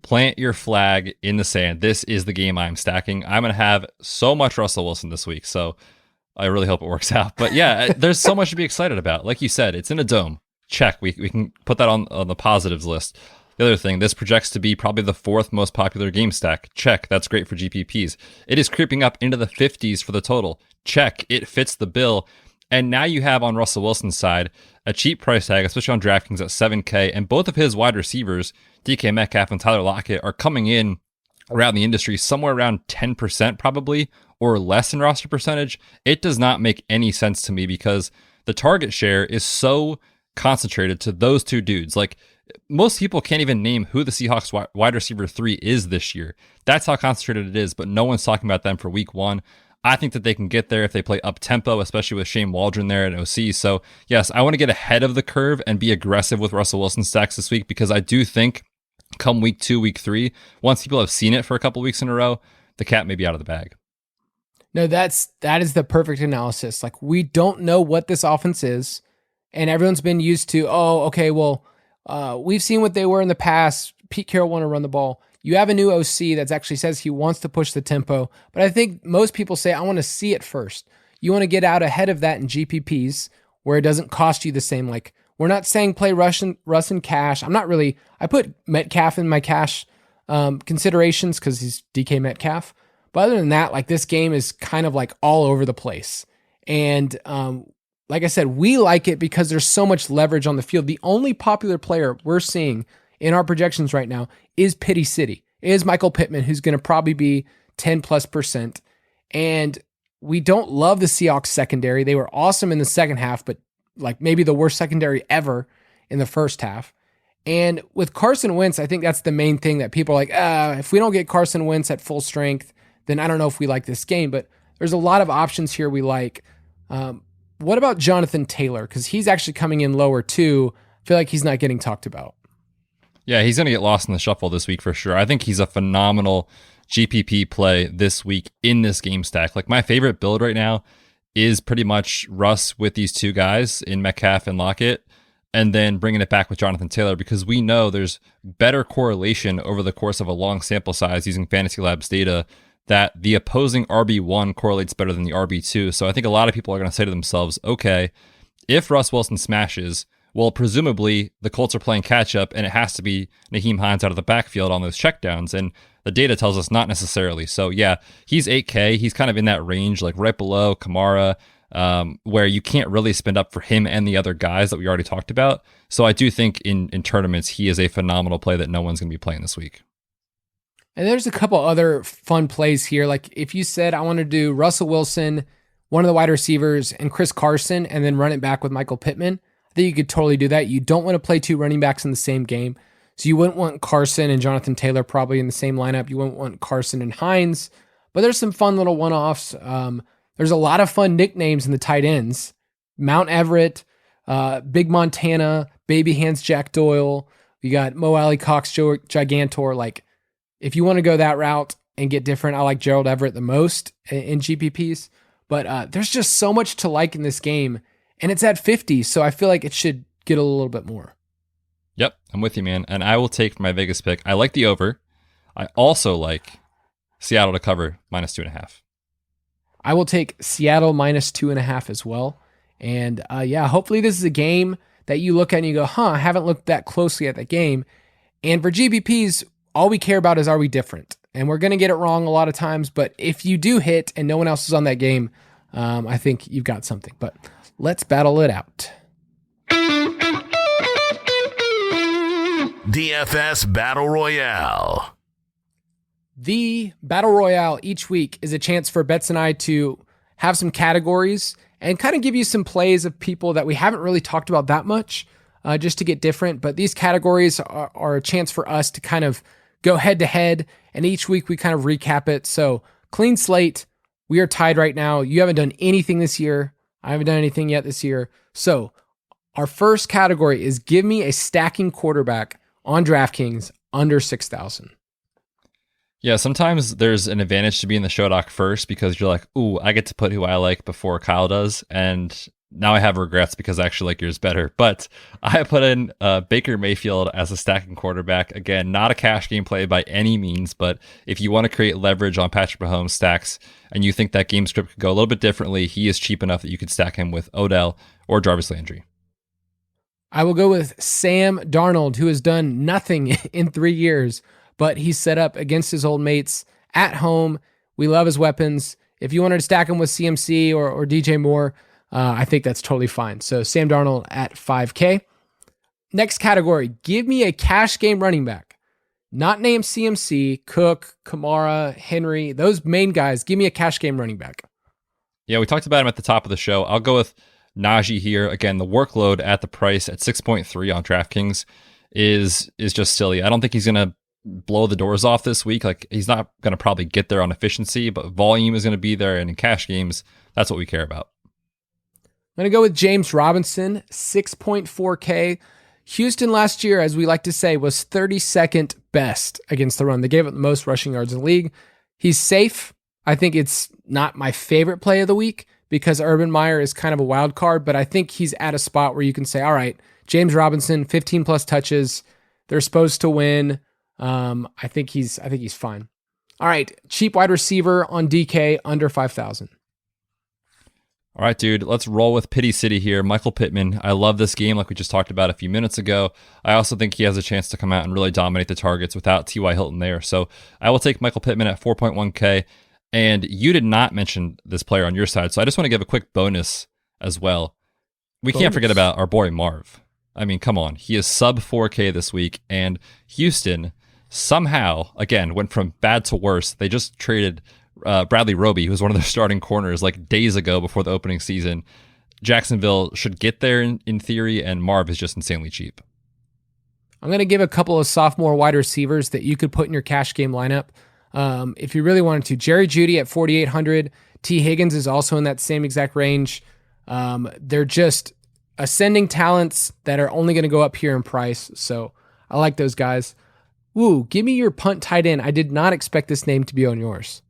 plant your flag in the sand. This is the game I'm stacking. I'm going to have so much Russell Wilson this week, so I really hope it works out. But yeah, there's so much to be excited about. Like you said, it's in a dome. Check. We can put that on the positives list. The other thing, this projects to be probably the 4th most popular game stack. Check. That's great for GPPs. It is creeping up into the 50s for the total. Check. It fits the bill. And now you have on Russell Wilson's side a cheap price tag, especially on DraftKings at $7K. And both of his wide receivers, DK Metcalf and Tyler Lockett, are coming in around the industry somewhere around 10% probably or less in roster percentage. It does not make any sense to me because the target share is so concentrated to those two dudes. Like, most people can't even name who the Seahawks wide receiver 3 is this year. That's how concentrated it is, but no one's talking about them for week 1. I think that they can get there if they play up tempo, especially with Shane Waldron there at OC. So yes, I want to get ahead of the curve and be aggressive with Russell Wilson stacks this week because I do think come week 2, week 3, once people have seen it for a couple weeks in a row, the cat may be out of the bag. No, that is the perfect analysis. Like, we don't know what this offense is, and everyone's been used to, we've seen what they were in the past. Pete Carroll want to run the ball. You have a new OC that actually says he wants to push the tempo, but I think most people say, I want to see it first. You want to get out ahead of that in GPPs where it doesn't cost you the same. Like, we're not saying play Russ and cash. I put Metcalf in my cash considerations because he's DK Metcalf. But other than that, like, this game is kind of like all over the place. And like I said, we like it because there's so much leverage on the field. The only popular player we're seeing in our projections right now is Pity City, is Michael Pittman, who's going to probably be 10+%. And we don't love the Seahawks secondary. They were awesome in the second half, but like maybe the worst secondary ever in the first half. And with Carson Wentz, I think that's the main thing that people are like, if we don't get Carson Wentz at full strength, then I don't know if we like this game. But there's a lot of options here we like. What about Jonathan Taylor? Because he's actually coming in lower too. I feel like he's not getting talked about. Yeah, he's going to get lost in the shuffle this week for sure. I think he's a phenomenal GPP play this week in this game stack. Like, my favorite build right now is pretty much Russ with these two guys in Metcalf and Lockett, and then bringing it back with Jonathan Taylor because we know there's better correlation over the course of a long sample size using Fantasy Labs data that the opposing RB1 correlates better than the RB2. So I think a lot of people are going to say to themselves, okay, if Russ Wilson smashes, well, presumably the Colts are playing catch up and it has to be Nyheim Hines out of the backfield on those checkdowns. And the data tells us not necessarily. So yeah, he's 8K. He's kind of in that range, like right below Kamara, where you can't really spend up for him and the other guys that we already talked about. So I do think in tournaments, he is a phenomenal play that no one's going to be playing this week. And there's a couple other fun plays here. Like, if you said, I want to do Russell Wilson, one of the wide receivers, and Chris Carson, and then run it back with Michael Pittman, I think you could totally do that. You don't want to play two running backs in the same game. So you wouldn't want Carson and Jonathan Taylor probably in the same lineup. You wouldn't want Carson and Hines. But there's some fun little one-offs. There's a lot of fun nicknames in the tight ends. Mount Everett, Big Montana, Baby Hands Jack Doyle. You got Mo Alley Cox Gigantor. Like, if you want to go that route and get different, I like Gerald Everett the most in GPPs. But there's just so much to like in this game. And it's at 50, so I feel like it should get a little bit more. Yep, I'm with you, man. And I will take my Vegas pick. I like the over. I also like Seattle to cover -2.5. I will take Seattle -2.5 as well. And hopefully this is a game that you look at and you go, I haven't looked that closely at the game. And for GPPs, all we care about is, are we different? And we're going to get it wrong a lot of times. But if you do hit and no one else is on that game, I think you've got something. But let's battle it out. DFS Battle Royale. The Battle Royale each week is a chance for Betz and I to have some categories and kind of give you some plays of people that we haven't really talked about that much, just to get different. But these categories are a chance for us to kind of go head to head, and each week we kind of recap it. So clean slate. We are tied right now. You haven't done anything this year. I haven't done anything yet this year. So our first category is give me a stacking quarterback on DraftKings under 6,000. Yeah, sometimes there's an advantage to being the show doc first because you're like, ooh, I get to put who I like before Kyle does. And now I have regrets because I actually like yours better. But I put in Baker Mayfield as a stacking quarterback. Again, not a cash game play by any means, but if you want to create leverage on Patrick Mahomes stacks and you think that game script could go a little bit differently, he is cheap enough that you could stack him with Odell or Jarvis Landry. I will go with Sam Darnold, who has done nothing in 3 years, but he's set up against his old mates at home. We love his weapons. If you wanted to stack him with CMC or DJ Moore, I think that's totally fine. So Sam Darnold at 5K. Next category, give me a cash game running back. Not named CMC, Cook, Kamara, Henry, those main guys. Give me a cash game running back. Yeah, we talked about him at the top of the show. I'll go with Najee here. Again, the workload at the price at 6.3 on DraftKings is just silly. I don't think he's going to blow the doors off this week. Like, he's not going to probably get there on efficiency, but volume is going to be there. And in cash games, that's what we care about. I'm going to go with James Robinson, 6.4K. Houston last year, as we like to say, was 32nd best against the run. They gave up the most rushing yards in the league. He's safe. I think it's not my favorite play of the week because Urban Meyer is kind of a wild card, but I think he's at a spot where you can say, all right, James Robinson, 15 plus touches. They're supposed to win. I think he's fine. All right, cheap wide receiver on DK under 5,000. All right, dude, let's roll with Pity City here. Michael Pittman. I love this game like we just talked about a few minutes ago. I also think he has a chance to come out and really dominate the targets without T.Y. Hilton there. So I will take Michael Pittman at 4.1K. And you did not mention this player on your side, so I just want to give a quick bonus as well. We can't forget about our boy Marv. I mean, come on. He is sub 4K this week, and Houston somehow, again, went from bad to worse. They just traded Bradley Roby, who was one of their starting corners like days ago before the opening season. Jacksonville should get there in theory, and Marv is just insanely cheap. I'm going to give a couple of sophomore wide receivers that you could put in your cash game lineup. If you really wanted to, Jerry Jeudy at 4,800. T. Higgins is also in that same exact range. They're just ascending talents that are only going to go up here in price. So I like those guys. Woo, give me your punt tight end. I did not expect this name to be on yours.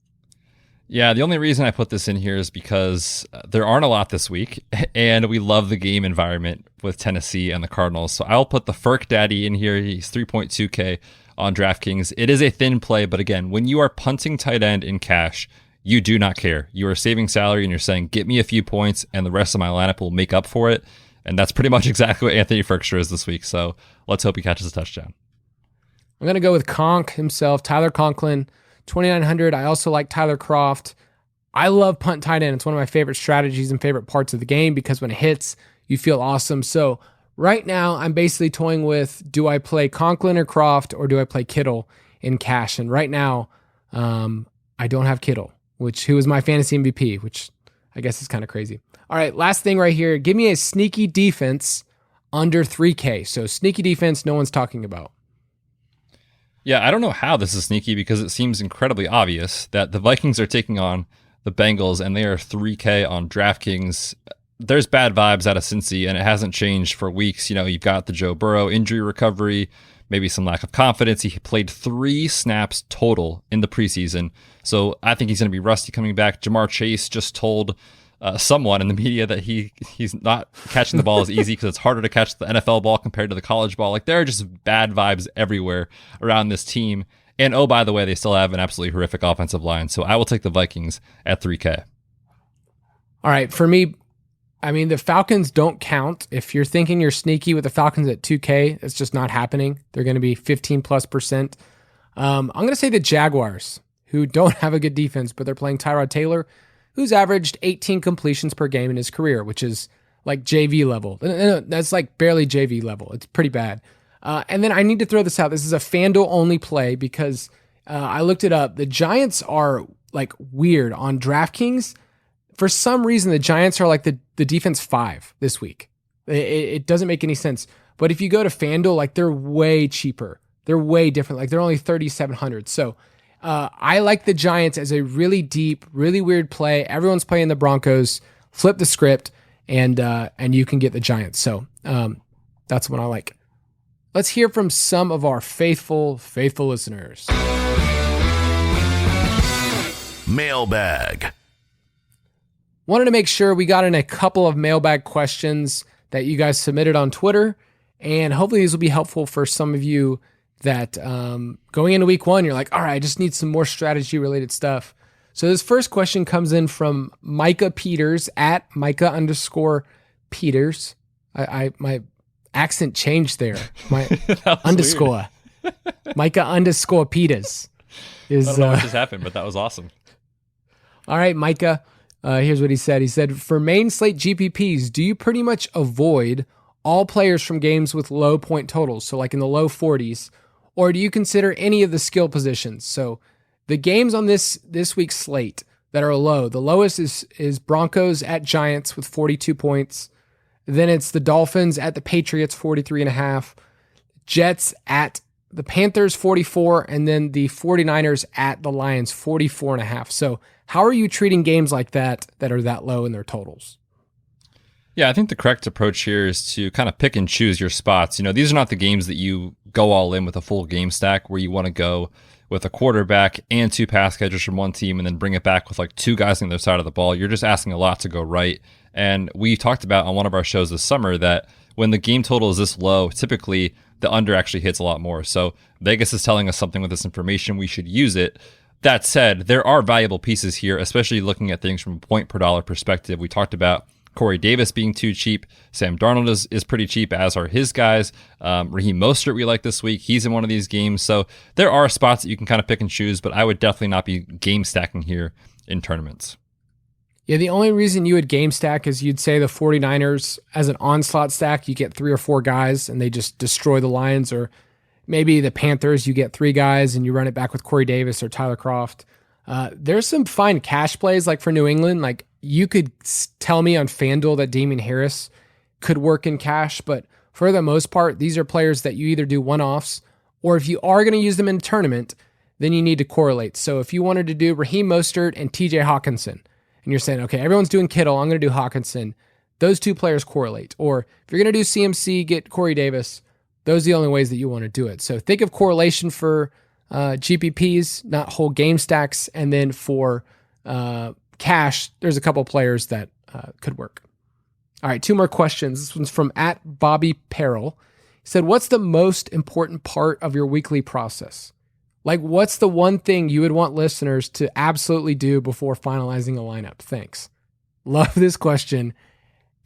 Yeah, the only reason I put this in here is because there aren't a lot this week, and we love the game environment with Tennessee and the Cardinals. So I'll put the Ferk Daddy in here. He's 3.2K on DraftKings. It is a thin play, but again, when you are punting tight end in cash, you do not care. You are saving salary, and you're saying, get me a few points, and the rest of my lineup will make up for it. And that's pretty much exactly what Anthony Ferkster is this week. So let's hope he catches a touchdown. I'm going to go with Conk himself, Tyler Conklin, 2,900. I also like Tyler Kroft. I love punt tight end. It's one of my favorite strategies and favorite parts of the game because when it hits, you feel awesome. So right now, I'm basically toying with, do I play Conklin or Kroft, or do I play Kittle in cash? And right now, I don't have Kittle, who was my fantasy MVP, which I guess is kind of crazy. All right, last thing right here. Give me a sneaky defense under 3K. So sneaky defense no one's talking about. Yeah, I don't know how this is sneaky because it seems incredibly obvious that the Vikings are taking on the Bengals and they are 3K on DraftKings. There's bad vibes out of Cincy and it hasn't changed for weeks. You know, you've got the Joe Burrow injury recovery, maybe some lack of confidence. He played 3 snaps total in the preseason. So I think he's going to be rusty coming back. Jamar Chase just told someone in the media that he's not catching the ball as easy because it's harder to catch the NFL ball compared to the college ball. Like, there are just bad vibes everywhere around this team. And oh, by the way, they still have an absolutely horrific offensive line. So I will take the Vikings at 3K. All right, for me, I mean, the Falcons don't count. If you're thinking you're sneaky with the Falcons at 2K, it's just not happening. They're going to be 15+%. I'm going to say the Jaguars, who don't have a good defense, but they're playing Tyrod Taylor, who's averaged 18 completions per game in his career, which is like JV level. That's like barely JV level. It's pretty bad. And then I need to throw this out. This is a FanDuel only play because I looked it up. The Giants are like weird on DraftKings. For some reason, the Giants are like the defense 5 this week. It doesn't make any sense. But if you go to FanDuel, like, they're way cheaper. They're way different. Like, they're only 3,700. So I like the Giants as a really deep, really weird play. Everyone's playing the Broncos. Flip the script, and you can get the Giants. So that's what I like. Let's hear from some of our faithful listeners. Mailbag. wanted to make sure we got in a couple of mailbag questions that you guys submitted on Twitter, and hopefully these will be helpful for some of you that going into week 1, you're like, all right, I just need some more strategy related stuff. So this first question comes in from Micah Peters at Micah_Peters. My accent changed there. My underscore. Micah_Peters. I don't know what just happened, but that was awesome. All right, Micah. Here's what he said. He said, for main slate GPPs, do you pretty much avoid all players from games with low point totals, so like in the low 40s, or do you consider any of the skill positions? So the games on this week's slate that are low, the lowest is Broncos at Giants with 42 points. Then it's the Dolphins at the Patriots, 43.5. Jets at the Panthers, 44. And then the 49ers at the Lions, 44.5. So how are you treating games like that are that low in their totals? Yeah, I think the correct approach here is to kind of pick and choose your spots. These are not the games that you go all in with a full game stack where you want to go with a quarterback and 2 pass catchers from one team and then bring it back with like 2 guys on the other side of the ball. You're just asking a lot to go right. And we talked about on one of our shows this summer that when the game total is this low, typically the under actually hits a lot more. So Vegas is telling us something with this information. We should use it. That said, there are valuable pieces here, especially looking at things from a point per dollar perspective. We talked about Corey Davis being too cheap. Sam Darnold is pretty cheap, as are his guys. Raheem Mostert we like this week. He's in one of these games. So there are spots that you can kind of pick and choose, but I would definitely not be game stacking here in tournaments. Yeah, the only reason you would game stack is you'd say the 49ers as an onslaught stack, you get 3 or 4 guys and they just destroy the Lions, or maybe the Panthers, you get 3 guys and you run it back with Corey Davis or Tyler Kroft. There's some fine cash plays like for New England. Like you could tell me on FanDuel that Damian Harris could work in cash, but for the most part, these are players that you either do one-offs, or if you are going to use them in a tournament, then you need to correlate. So if you wanted to do Raheem Mostert and TJ Hawkinson, and you're saying, okay, everyone's doing Kittle, I'm going to do Hawkinson, those 2 players correlate. Or if you're going to do CMC, get Corey Davis, those are the only ways that you want to do it. So think of correlation for GPPs, not whole game stacks. And then for cash, there's a couple players that could work. All right, 2 more questions. This one's from at Bobby Peril. He said, what's the most important part of your weekly process? Like, what's the one thing you would want listeners to absolutely do before finalizing a lineup? Thanks. Love this question.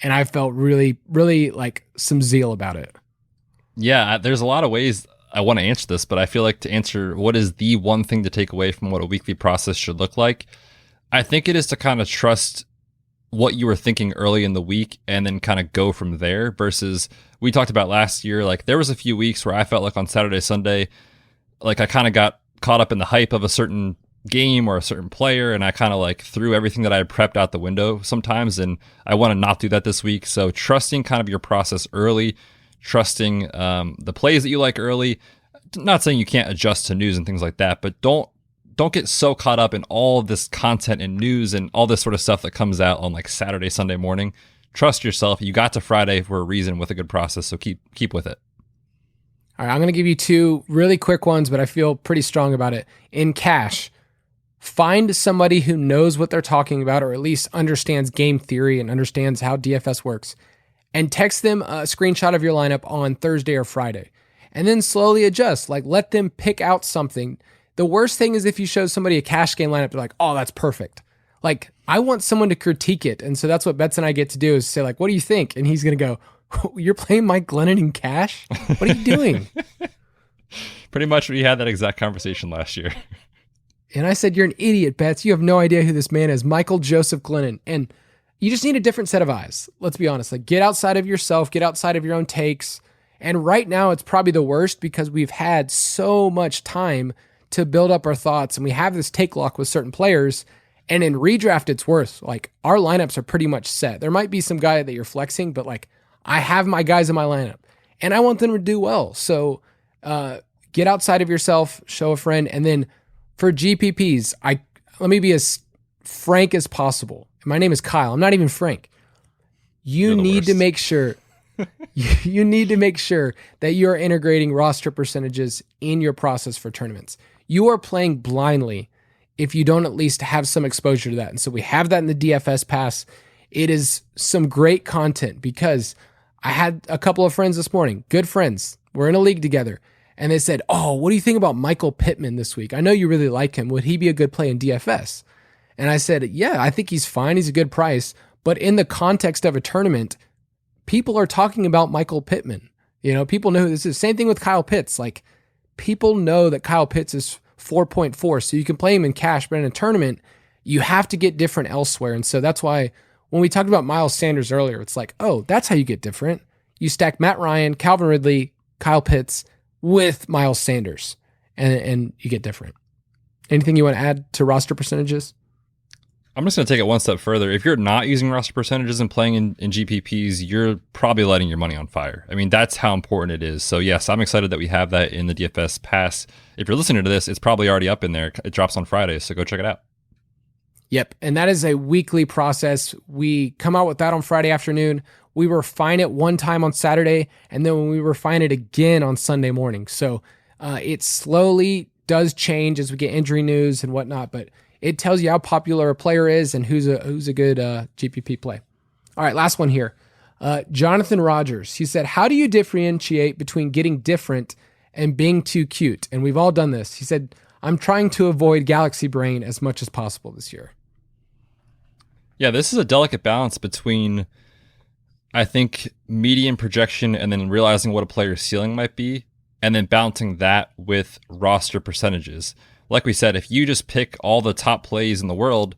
And I felt really, really like some zeal about it. Yeah, there's a lot of ways I want to answer this, but I feel like to answer what is the one thing to take away from what a weekly process should look like, I think it is to kind of trust what you were thinking early in the week and then kind of go from there, versus we talked about last year, like there was a few weeks where I felt like on Saturday, Sunday, like I kind of got caught up in the hype of a certain game or a certain player, and I kind of like threw everything that I had prepped out the window sometimes, and I want to not do that this week. So trusting kind of your process early, trusting the plays that you like early, not saying you can't adjust to news and things like that, but don't get so caught up in all of this content and news and all this sort of stuff that comes out on like Saturday, Sunday morning. Trust yourself. You got to Friday for a reason with a good process, so keep with it. All right, I'm going to give you 2 really quick ones, but I feel pretty strong about it. In cash, find somebody who knows what they're talking about, or at least understands game theory and understands how DFS works, and text them a screenshot of your lineup on Thursday or Friday, and then slowly adjust. Like, let them pick out something. The worst thing is if you show somebody a cash game lineup, they're like, oh, that's perfect. Like, I want someone to critique it. And so that's what Betz and I get to do, is say like, what do you think? And he's going to go, you're playing Mike Glennon in cash? What are you doing? Pretty much we had that exact conversation last year. And I said, you're an idiot, Betz. You have no idea who this man is, Michael Joseph Glennon. And you just need a different set of eyes. Let's be honest. Like, get outside of yourself, get outside of your own takes. And right now it's probably the worst because we've had so much time to build up our thoughts, and we have this take lock with certain players. And in redraft, it's worse. Like, our lineups are pretty much set. There might be some guy that you're flexing, but like, I have my guys in my lineup and I want them to do well. So get outside of yourself, show a friend. And then for GPPs, let me be as frank as possible. My name is Kyle. I'm not even Frank. You need to make sure you need to make sure that you're integrating roster percentages in your process for tournaments. You are playing blindly if you don't at least have some exposure to that. And so we have that in the DFS Pass. It is some great content because I had a couple of friends this morning, good friends. We're in a league together. And they said, oh, what do you think about Michael Pittman this week? I know you really like him. Would he be a good play in DFS? And I said, yeah, I think he's fine. He's a good price. But in the context of a tournament, people are talking about Michael Pittman. People know who this is. Same thing with Kyle Pitts. Like, people know that Kyle Pitts is 4.4, so you can play him in cash, but in a tournament, you have to get different elsewhere. And so that's why when we talked about Miles Sanders earlier, it's like, oh, that's how you get different. You stack Matt Ryan, Calvin Ridley, Kyle Pitts with Miles Sanders, and you get different. Anything you want to add to roster percentages? I'm just going to take it one step further. If you're not using roster percentages and playing in GPPs, you're probably letting your money on fire. I mean, that's how important it is. So yes, I'm excited that we have that in the DFS Pass. If you're listening to this, it's probably already up in there. It drops on Friday, so go check it out. Yep, and that is a weekly process. We come out with that on Friday afternoon. We refine it one time on Saturday, and then we refine it again on Sunday morning. So it slowly does change as we get injury news and whatnot, but it tells you how popular a player is and who's a good GPP play. All right, last one here. Jonathan Rogers, he said, how do you differentiate between getting different and being too cute? And we've all done this. He said, I'm trying to avoid galaxy brain as much as possible this year. Yeah, this is a delicate balance between, I think, median projection and then realizing what a player's ceiling might be, and then balancing that with roster percentages. Like we said, if you just pick all the top plays in the world,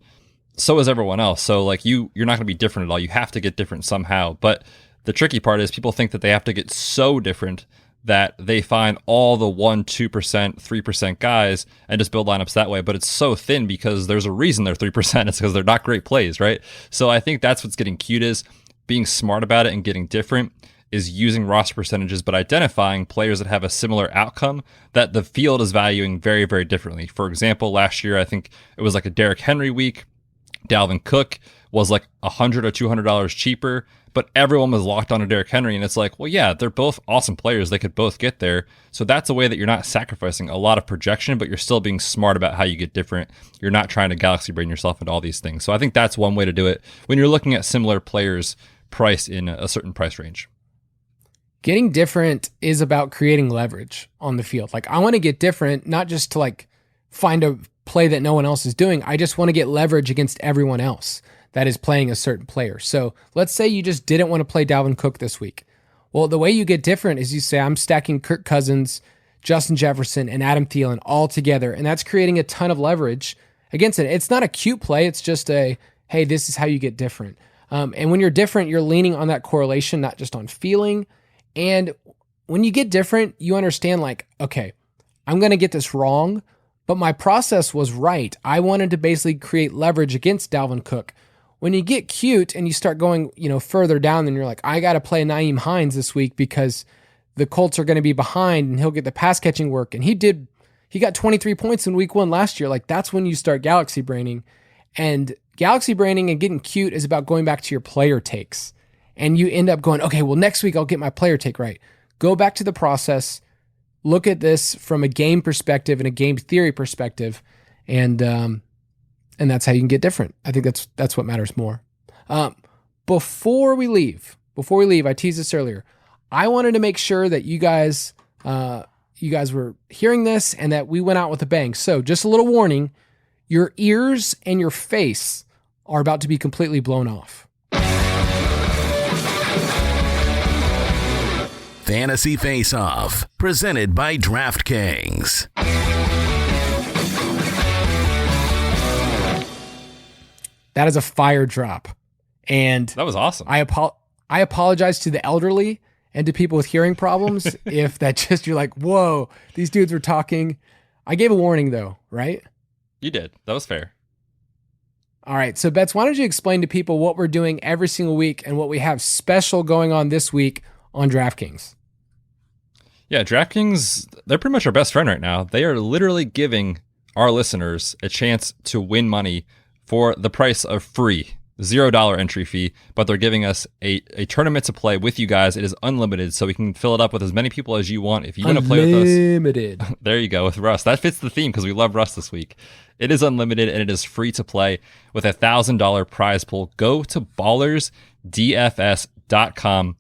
so is everyone else. So like you're not going to be different at all. You have to get different somehow. But the tricky part is people think that they have to get so different that they find all the 1%, 2%, 3% guys and just build lineups that way. But it's so thin because there's a reason they're 3%. It's because they're not great plays, right? So I think that's what's getting cute, is being smart about it and getting different, is using roster percentages, but identifying players that have a similar outcome that the field is valuing very, very differently. For example, last year, I think it was like a Derrick Henry week. Dalvin Cook was like $100 or $200 cheaper, but everyone was locked on to Derrick Henry. And it's like, well, yeah, they're both awesome players. They could both get there. So that's a way that you're not sacrificing a lot of projection, but you're still being smart about how you get different. You're not trying to galaxy brain yourself into all these things. So I think that's one way to do it when you're looking at similar players priced in a certain price range. Getting different is about creating leverage on the field. Like, I want to get different, not just to like find a play that no one else is doing. I just want to get leverage against everyone else that is playing a certain player. So let's say you just didn't want to play Dalvin Cook this week. Well, the way you get different is you say, I'm stacking Kirk Cousins, Justin Jefferson, and Adam Thielen all together. And that's creating a ton of leverage against it. It's not a cute play. It's just a, hey, this is how you get different. And when you're different, you're leaning on that correlation, not just on feeling. And when you get different, you understand like, okay, I'm going to get this wrong, but my process was right. I wanted to basically create leverage against Dalvin Cook. When you get cute and you start going, further down, then you're like, I got to play Nyheim Hines this week because the Colts are going to be behind and he'll get the pass catching work. And he got 23 points in week 1 last year. Like, that's when you start galaxy braining. And galaxy braining and getting cute is about going back to your player takes. And you end up going, okay, well, next week I'll get my player take right. Go back to the process, look at this from a game perspective and a game theory perspective, and that's how you can get different. I think that's what matters more. Before we leave, I teased this earlier. I wanted to make sure that you guys were hearing this and that we went out with a bang. So just a little warning: your ears and your face are about to be completely blown off. Fantasy Face Off, presented by DraftKings. That is a fire drop. And that was awesome. I apologize to the elderly and to people with hearing problems if that just, you're like, whoa, these dudes were talking. I gave a warning though, right? You did. That was fair. All right. So Betz, why don't you explain to people what we're doing every single week and what we have special going on this week on DraftKings? Yeah, DraftKings, they're pretty much our best friend right now. They are literally giving our listeners a chance to win money for the price of free. $0 entry fee, but they're giving us a tournament to play with you guys. It is unlimited, so we can fill it up with as many people as you want. If you want to play with us, unlimited. There you go, with Rust. That fits the theme because we love Rust this week. It is unlimited and it is free to play with a $1,000 prize pool. Go to ballersdfs.com.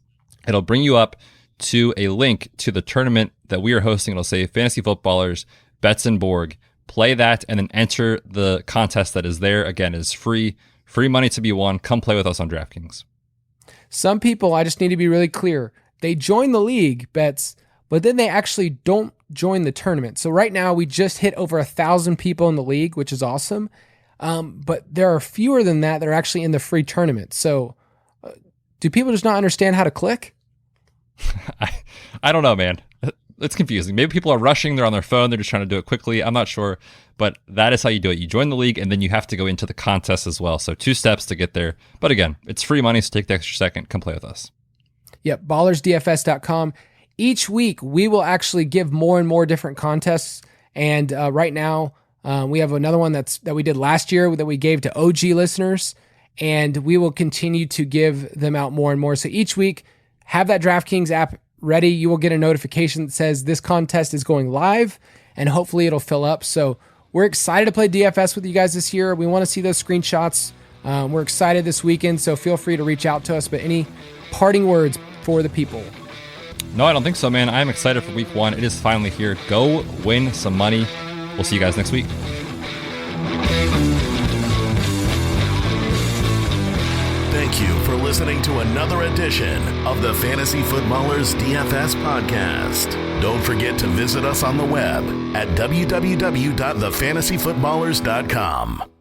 It'll bring you up to a link to the tournament that we are hosting. It'll say Fantasy Footballers, Betz and Borg. Play that and then enter the contest that is there. Again, it is free. Free money to be won. Come play with us on DraftKings. Some people, I just need to be really clear, they join the league, Betz, but then they actually don't join the tournament. So right now we just hit over 1,000 people in the league, which is awesome. But there are fewer than that are actually in the free tournament. So do people just not understand how to click? I don't know, man. It's confusing. Maybe people are rushing. They're on their phone. They're just trying to do it quickly. I'm not sure. But that is how you do it. You join the league, and then you have to go into the contest as well. So 2 steps to get there. But again, it's free money, so take the extra second. Come play with us. Yep, ballersdfs.com. Each week, we will actually give more and more different contests. And right now, we have another one that we did last year that we gave to OG listeners. And we will continue to give them out more and more. So each week, have that DraftKings app ready. You will get a notification that says this contest is going live, and hopefully it'll fill up. So we're excited to play DFS with you guys this year. We want to see those screenshots. We're excited this weekend, so feel free to reach out to us. But any parting words for the people? No, I don't think so, man. I'm excited for week 1. It is finally here. Go win some money. We'll see you guys next week. Thank you for listening to another edition of the Fantasy Footballers DFS Podcast. Don't forget to visit us on the web at www.thefantasyfootballers.com.